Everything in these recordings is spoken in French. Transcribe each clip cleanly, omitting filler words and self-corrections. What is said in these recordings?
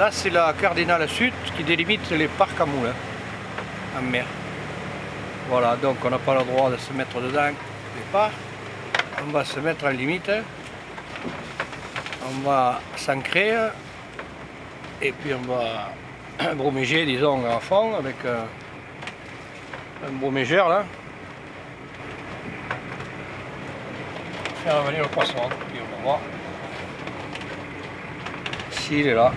Là, c'est la Cardinal Sud qui délimite les parcs à moulins en mer. Voilà, donc on n'a pas le droit de se mettre dedans au départ. On va se mettre en limite. On va s'ancrer. Et puis on va broméger, disons, à fond avec un bromégeur là. Faire venir le poisson, puis on va voir s'il est là.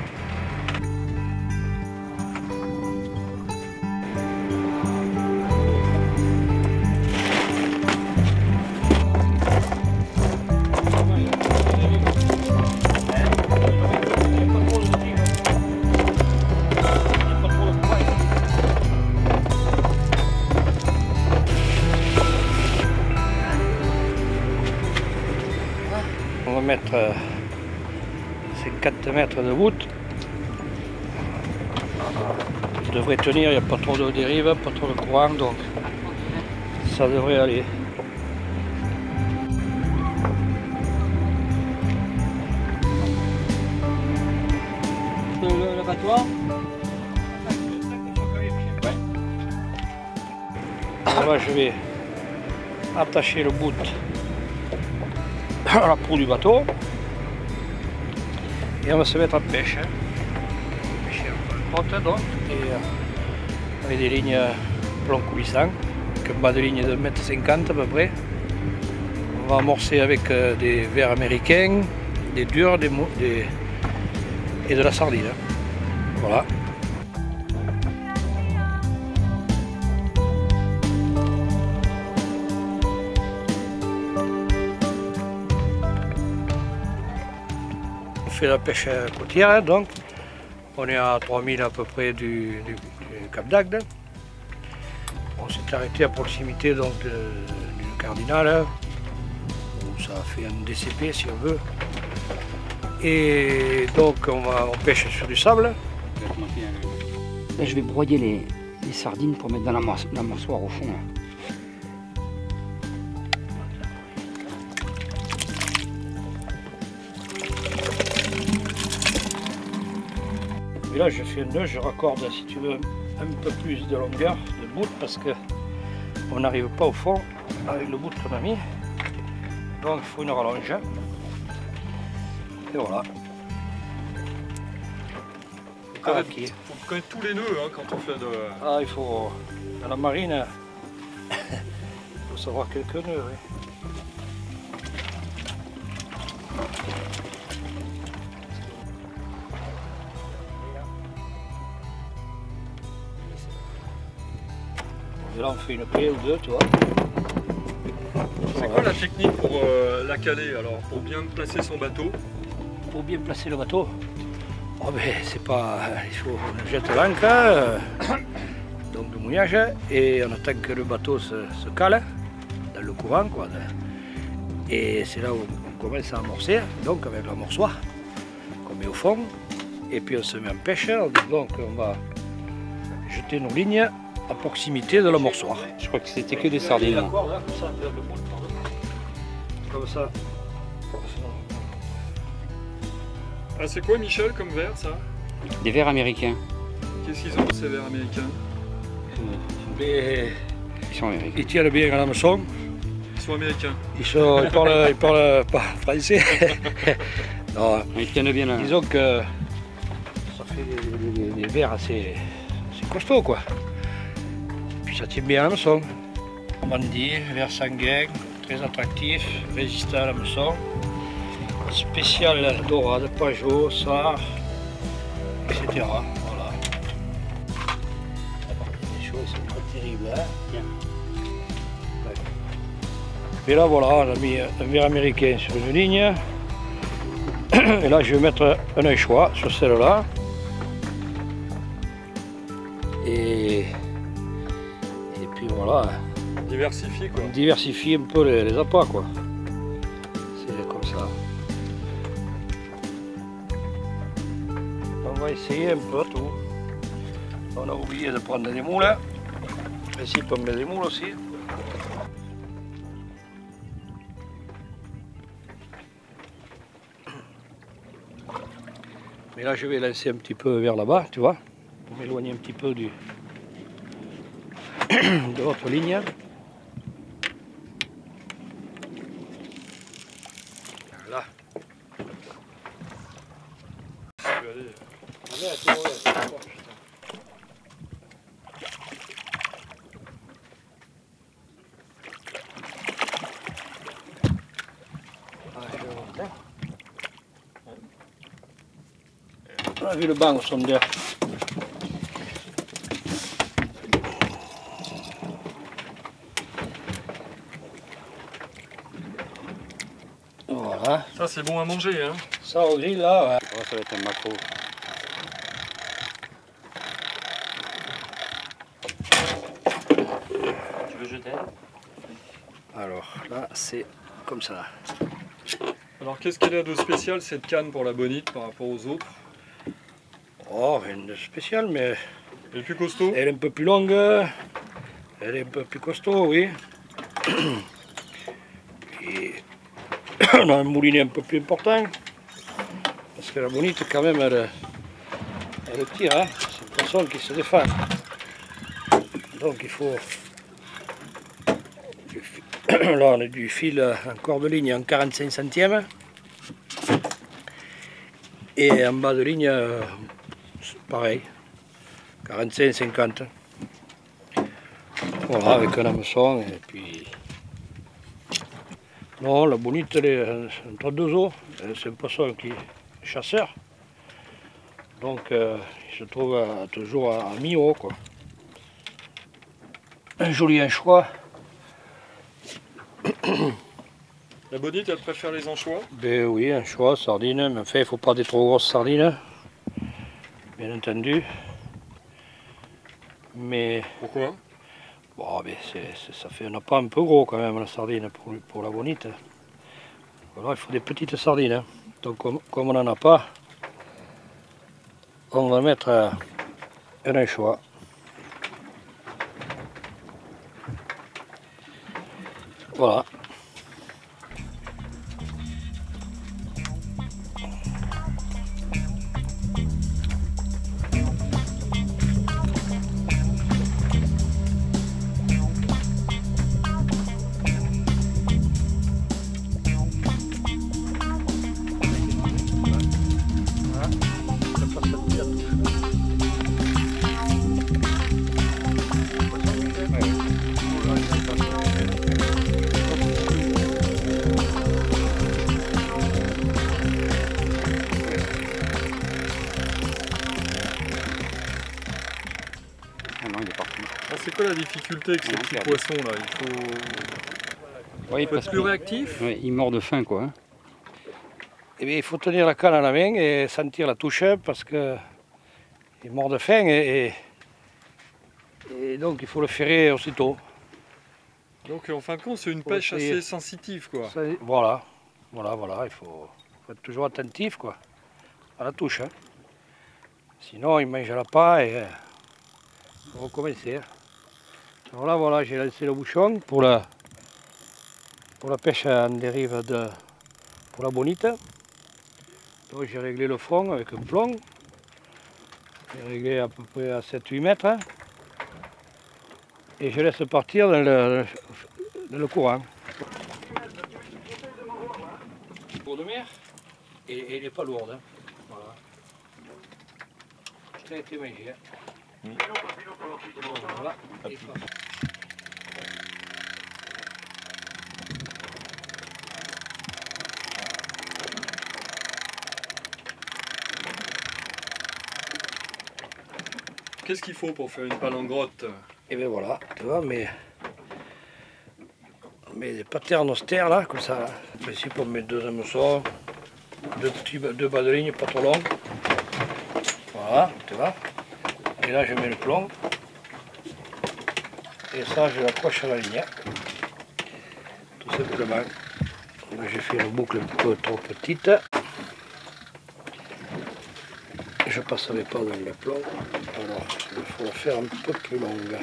On va mettre ces 4 mètres de voûte. Ça devrait tenir, il n'y a pas trop de dérive, pas trop de courant, donc ça devrait aller. L'abattoir. Là, je vais attacher le bout à la proue du bateau et on va se mettre à pêche. Pêcher un peu donc, et avec des lignes plomb coulissant, avec un bas de ligne de 1,50 m à peu près. On va amorcer avec des vers américains, des durs et de la sardine. Voilà. On fait la pêche côtière, donc on est à 3000 à peu près du Cap d'Agde. On s'est arrêté à proximité donc du Cardinal, où ça fait un DCP si on veut. Et donc on pêche sur du sable. Là, je vais broyer les sardines pour mettre dans la mâchoire au fond. Là. Et là je fais un nœud, je raccorde si tu veux un peu plus de longueur de bout parce que on n'arrive pas au fond avec le bout qu'on a mis. Donc il faut une rallonge. Et voilà. Il faut connaître tous les nœuds hein, quand on fait de... Ah, il faut, dans la marine, il faut savoir quelques nœuds. Oui. Et là, on fait une paix ou deux, tu vois. C'est quoi la technique pour la caler alors, pour bien placer son bateau? Pour bien placer le bateau, oh ben, c'est pas, il faut on jette l'ancre, donc le mouillage, et on attend que le bateau se cale dans le courant, quoi. Et c'est là où on commence à amorcer, donc avec l'amorçoir qu'on met au fond, et puis on se met en pêche, donc on va jeter nos lignes à proximité de l'amorçoir. Je crois que c'était que des sardines. Comme ça. Ah, c'est quoi Michel comme verre ça? Des vers américains. Qu'est-ce qu'ils ont ces verres américains? Mais Ils sont américains. ils tiennent bien à l'hameçon. Ils sont américains. Ils parlent pas français. Non, Ils tiennent bien là. disons que ça fait des verres assez costauds quoi. Puis ça tient bien à l'hameçon. Bandit, verre sanguin, très attractif, résistant à l'hameçon. Spécial dorade, pajot, sard, etc. Voilà. Les choses sont pas terribles, hein? Ouais. Et là voilà, on a mis un verre américain sur une ligne. Et là je vais mettre un anchois sur celle-là. Et puis voilà. Diversifié quoi. On diversifie un peu les appâts quoi. C'est comme ça. On va essayer un peu tout. On a oublié de prendre des moules. Ici on met des moules aussi. Mais là, je vais lancer un petit peu vers là-bas, tu vois, pour m'éloigner un petit peu de votre ligne. Voilà. On a vu le banc au sondeur. Voilà. Ça c'est bon à manger, hein. Ça au grill là, ouais. Oh, ça va être un maquereau. Tu veux jeter? Alors là, c'est comme ça. Alors qu'est-ce qu'elle a de spécial cette canne pour la bonite par rapport aux autres? Oh, rien de spécial, mais Elle est plus costaud? elle est un peu plus longue. Elle est un peu plus costaud, oui. Et on a un moulinet un peu plus important. Parce que la bonite, quand même, elle tire. Hein. C'est une poisson qui se défend. Donc il faut... Là, on a du fil en corde de ligne en 45 centièmes. Et en bas de ligne, pareil, 45-50. Voilà, avec un hameçon. Et puis... Non, la bonite, elle est entre deux eaux. C'est un poisson qui est chasseur. Donc, il se trouve toujours à mi-eau, quoi. Un joli anchois. La bonite, elle préfère les anchois? Ben oui, anchois, sardines, mais enfin, il ne faut pas des trop grosses sardines, bien entendu. Mais Pourquoi? bon, ben ça fait un appât un peu gros quand même, la sardine, pour la bonite. Alors, il faut des petites sardines. Hein. Donc, comme on n'en a pas, on va mettre un anchois. Voilà. C'est quoi la difficulté avec ces petits poissons là? Il faut être plus réactif? Ouais, il mord de faim, quoi. Hein. Eh bien, il faut tenir la canne à la main et sentir la touche parce que il mord de faim et donc il faut le ferrer aussitôt. Donc en fin de compte, c'est une pêche assez sensitive, quoi. Voilà, il faut être toujours attentif, quoi, à la touche. Hein. Sinon, il ne mangera pas et il faut recommencer. Hein. Alors là, voilà, j'ai lancé le bouchon pour la pêche en dérive pour la bonite. Donc j'ai réglé le fond avec un plomb. J'ai réglé à peu près à 7-8 mètres. Hein. Et je laisse partir dans le courant. Pour de mer, et elle n'est pas lourde. Hein. Voilà. Ça a été mangé. Hein. Voilà. Qu'est-ce qu'il faut pour faire une palangrotte? Et bien voilà, tu vois, mais des patterns austères là, comme ça. Là. Ici pour mettre deux hameçons, deux bas de ligne pas trop longs. Voilà, tu vois. Et là je mets le plomb. Et ça je l'accroche à la ligne. Tout simplement. Là j'ai fait une boucle un peu trop petite. Je ne passerai pas dans le plomb. Alors il faut la faire un peu plus longue.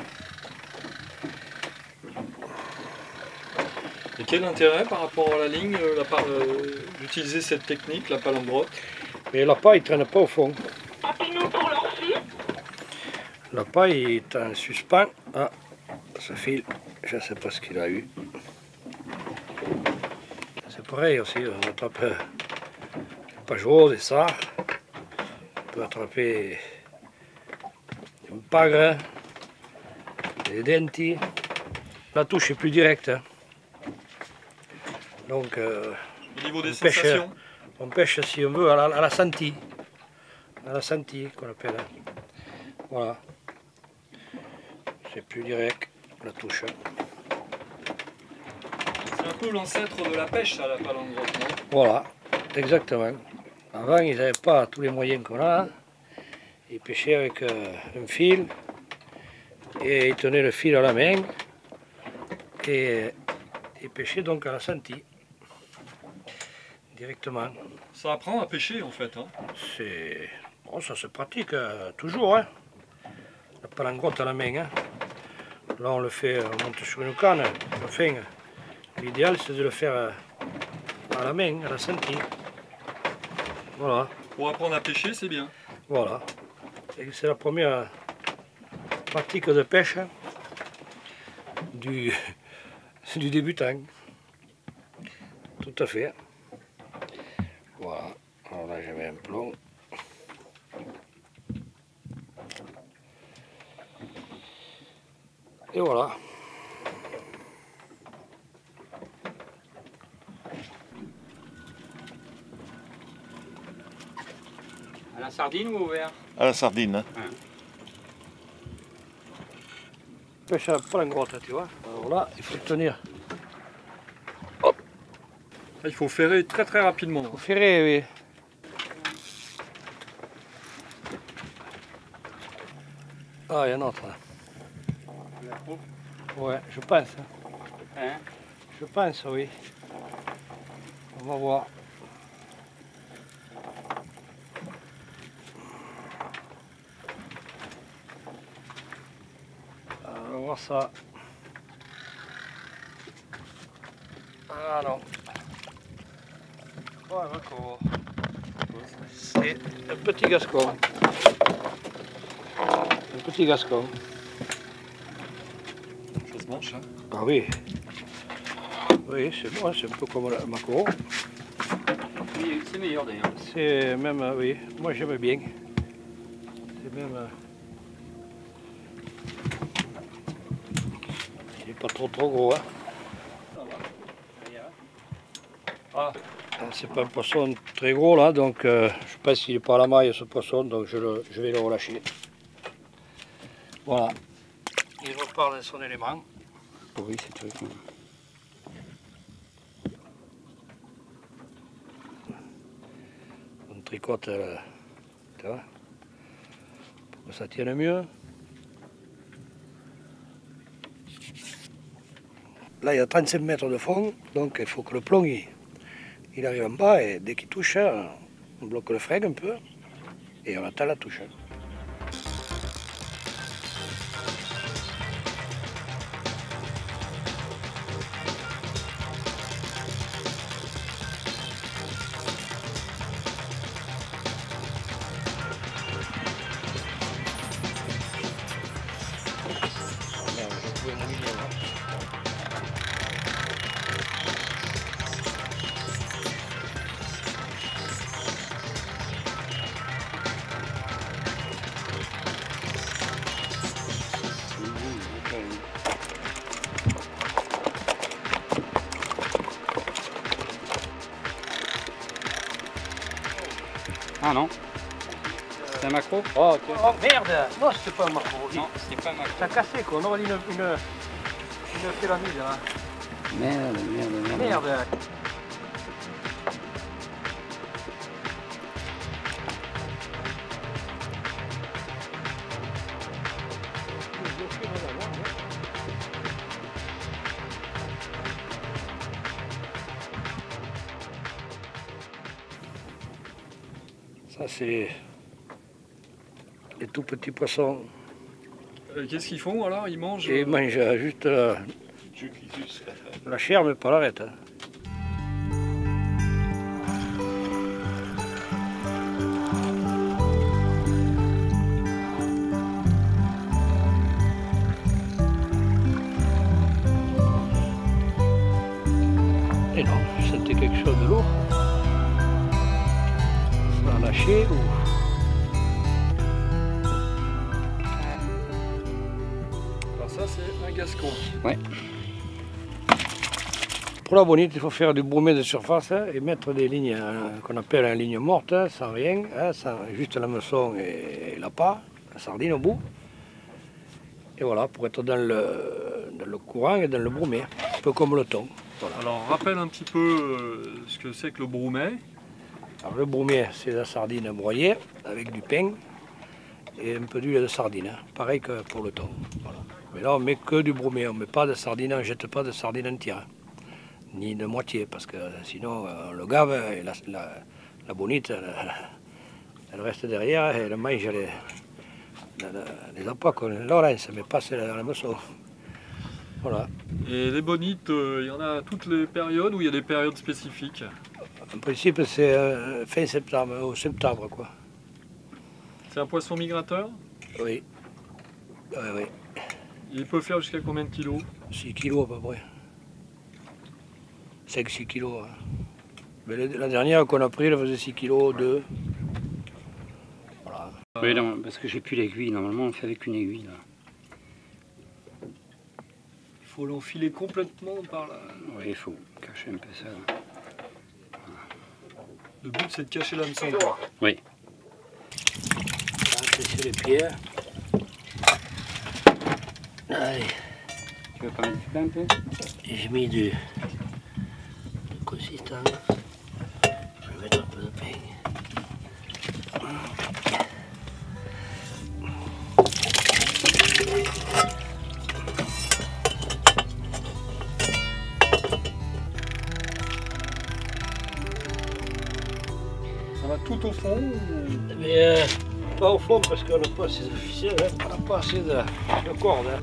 Et quel intérêt par rapport à la ligne d'utiliser cette technique, la palangrotte? Et la paille ne traîne pas au fond. La paille est en suspens. Ah, ce fil, je ne sais pas ce qu'il a eu. C'est pareil aussi, on attrape des pagereaux, des sards. On peut attraper une pagre, des denti. La touche est plus directe. Hein. Donc, au niveau des sensations, on pêche si on veut à la sentille. À la sentille qu'on appelle. Voilà. C'est plus direct, la touche. C'est un peu l'ancêtre de la pêche, ça, la palangre-grotte, non? Voilà, exactement. Avant, ils n'avaient pas tous les moyens qu'on a. Ils pêchaient avec un fil et ils tenaient le fil à la main et ils pêchaient donc à la sentille, directement. Ça apprend à pêcher en fait. Hein. Bon, ça se pratique toujours. Hein. La palangre-grotte à la main. Hein. Là, on le fait, on monte sur une canne. Enfin, l'idéal, c'est de le faire à la main, à la sentille. Voilà. Pour apprendre à pêcher, c'est bien. Voilà. C'est la première pratique de pêche du débutant. Tout à fait. Voilà. Alors là, j'avais un plomb. Et voilà. À la sardine ou au verre? À la sardine. Hein. Pêche à palangre-grotte, tu vois. Alors là, il faut tenir. Hop. Il faut ferrer très très rapidement. Il faut ferrer, oui. Ah, il y en a un autre là. Ouais, je pense. Hein? Je pense, oui. On va voir. On va voir ça. Ah non. Oh, d'accord. C'est un petit gascon. Un petit gascon. Ça se mange, hein? Ah oui. Oui, c'est bon, c'est un peu comme le maquereau. Oui, c'est meilleur d'ailleurs. C'est même, oui, moi j'aime bien. C'est même... il n'est pas trop gros. Hein. Ah, c'est pas un poisson très gros là, donc je pense qu'il n'est pas à la maille ce poisson, donc je vais le relâcher. Voilà. Il repart dans son élément. Oui, c'est tout. On tricote, tu vois, pour que ça tienne mieux. Là, il y a 35 mètres de fond, donc il faut que le plomb il arrive en bas et dès qu'il touche, on bloque le frein un peu et on attend la touche. Ah non, c'est un maquereau? Oh merde! Non, c'est pas un maquereau. Non, c'est pas un maquereau. Ça a cassé quoi, on aurait dit une pyramide là. Merde. Merde! Ça c'est les tout petits poissons. Qu'est-ce qu'ils font alors? Ils mangent? Ils mangent juste la chair mais pas l'arête. Hein. c'était quelque chose de lourd. Ça a lâché ou... Alors ça c'est un gascon. Ouais. Pour la bonite, il faut faire du bromé de surface et mettre des lignes qu'on appelle une ligne morte, sans rien, sans juste la meçon et la part, la sardine au bout. Et voilà, pour être dans le courant et dans le bromé, un peu comme le thon. Voilà. Alors rappelle un petit peu ce que c'est que le bromé. Alors, le bromé, c'est la sardine broyée avec du pain et un peu d'huile de sardine, pareil que pour le thon. Voilà. Mais là, on met que du bromé, on ne met pas de sardine, on ne jette pas de sardine entière, ni de moitié, parce que sinon on le gave et la bonite, elle reste derrière et elle mange les appâts qu'on Laurence, mais pas celle à la meçon. Voilà. Et les bonites, il y en a à toutes les périodes ou il y a des périodes spécifiques? En principe, c'est fin septembre, au septembre, quoi. C'est un poisson migrateur? Oui. Oui. Il peut faire jusqu'à combien de kilos? 6 kilos à peu près. 5-6 kilos. Hein. Mais la dernière qu'on a pris, elle faisait 6 kilos, 2. Voilà. Oui, non, parce que j'ai plus l'aiguille. Normalement, on fait avec une aiguille. Là. Il faut l'enfiler complètement par là. Oui, il faut cacher un peu ça. Là. Le but, c'est de cacher l'hameçon. Oui. C'est les pieds. Allez. Tu veux pas mettre du pain un peu? J'ai mis du consistant. Je vais mettre un peu de pain. Ça va tout au fond ou... Mais pas au fond parce qu'on n'a pas assez de ficelle, hein. On n'a pas assez de corde. Hein.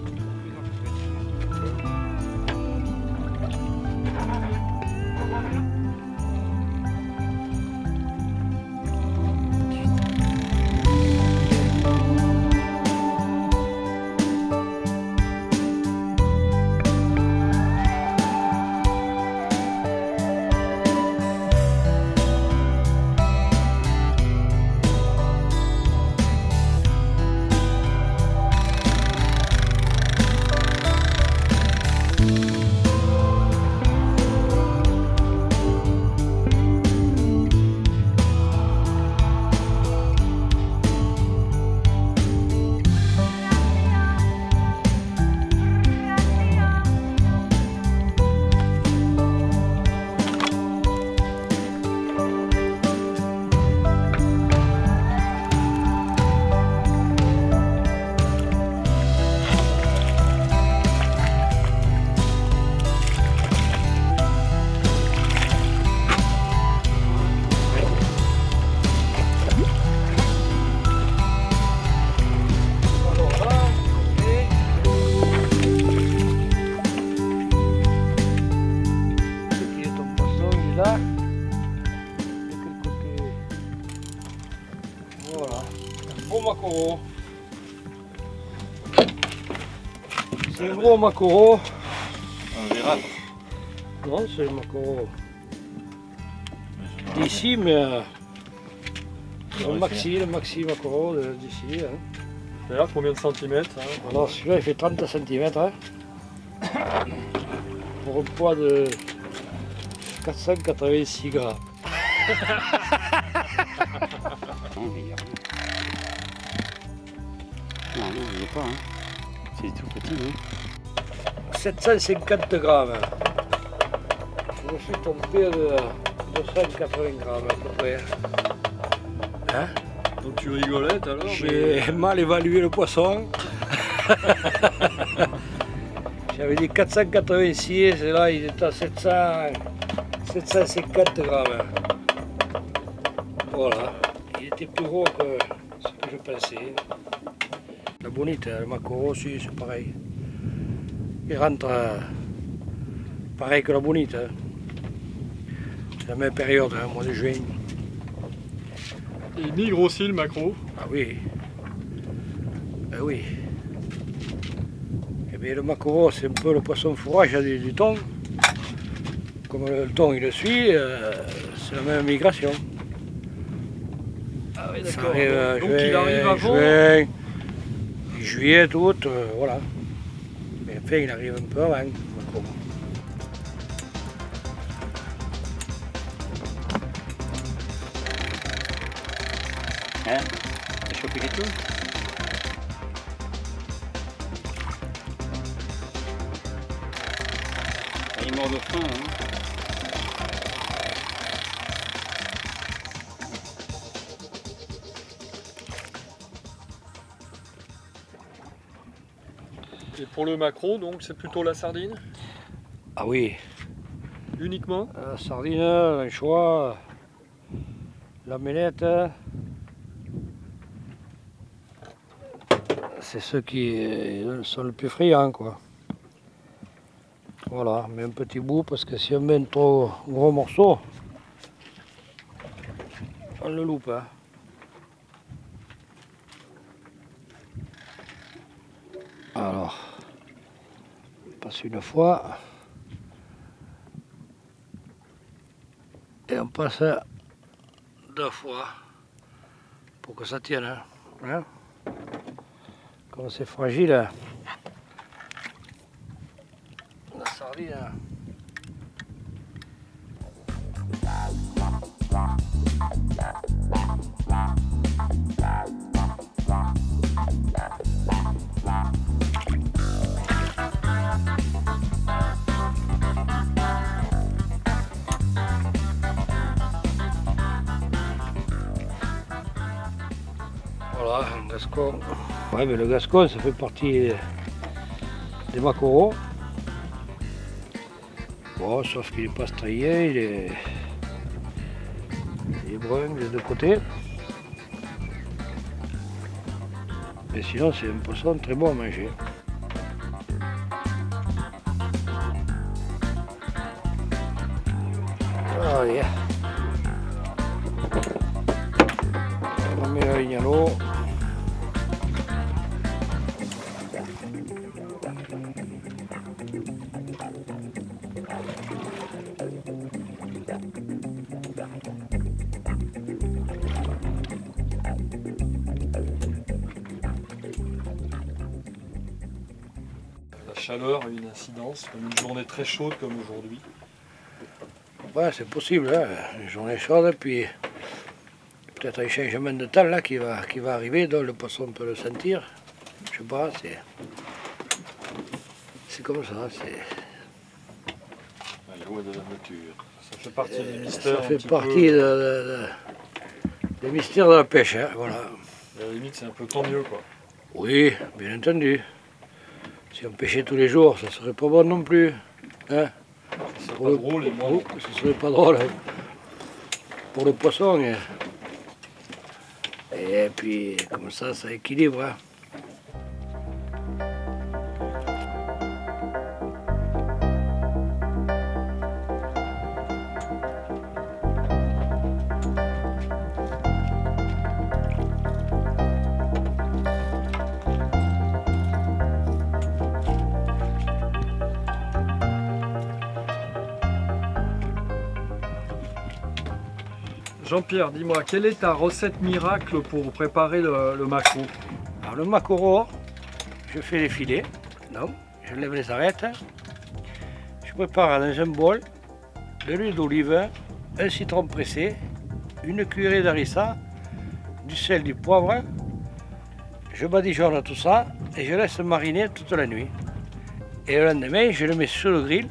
Maquereau. C'est un gros maquereau. Un verra. Non, c'est un maquereau d'ici, mais le maxi maquereau d'ici. Hein. D'ailleurs, combien de centimètres hein? Alors celui-là il fait 30 cm hein, pour un poids de 486 grammes. Non, il n'y est pas. Hein. C'est tout petit. Hein. 750 grammes. Je me suis tombé de 280 grammes à peu près. Hein? Donc tu rigolais tout à l'heure. J'ai mal évalué le poisson. J'avais dit 486 et là il est à 750 grammes. Voilà. Il était plus gros que ce que je pensais. La bonite, le maquereau aussi, c'est pareil. Il rentre pareil que la bonite. Hein. C'est la même période, hein, mois de juin. Il migre aussi le maquereau. Ah oui. Ben oui. Et bien le maquereau, c'est un peu le poisson fourrage du thon. comme le thon il le suit, c'est la même migration. Ah oui, d'accord. Donc juin, il arrive avant. Juin, juillet, août, voilà. Mais enfin, il arrive un peu avant. Hein? T'as chopé quelque chose? Il est mort de faim, hein? Et pour le maquereau, donc c'est plutôt la sardine? Ah oui. Uniquement? La sardine, l'anchois, la mêlette. C'est ceux qui sont le plus friands, quoi. Voilà, mais un petit bout parce que si on met un trop gros morceau, on le loupe. Hein. Alors, on passe une fois et on passe 2 fois pour que ça tienne. Hein. Comme c'est fragile, la sardine. Voilà, un gascon. Ouais, mais le gascon, ça fait partie des maquereaux. Bon, sauf qu'il n'est pas strié, il est brun des deux côtés. Mais sinon, c'est un poisson très bon à manger. Allez. On met la ligne à l'eau. La chaleur a une incidence, comme une journée très chaude comme aujourd'hui. Ouais, c'est possible, hein. Une journée chaude, et puis peut-être un changement de temps là qui va arriver, donc le poisson peut le sentir. Je sais pas, c'est comme ça. La loi de la nature. Ça fait partie des mystères. Ça fait partie des mystères de la pêche, hein, voilà. À la limite, c'est un peu tant mieux, quoi. Oui, bien entendu. Si on pêchait tous les jours, ça serait pas bon non plus. Hein? Ce serait pas drôle, et moi. Ce serait pas drôle. Hein. Pour le poisson. Hein. Et puis, comme ça équilibre. Hein. Jean-Pierre, dis-moi, quelle est ta recette miracle pour préparer le maquereau? Alors le maquereau, je fais les filets, donc je lève les arêtes, je prépare dans un bol de l'huile d'olive, un citron pressé, une cuillerée d'harissa, du sel, du poivre, je badigeonne tout ça et je laisse mariner toute la nuit. Et le lendemain, je le mets sur le grill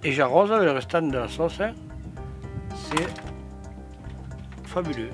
et j'arrose le restant de la sauce. C'est fabuleux.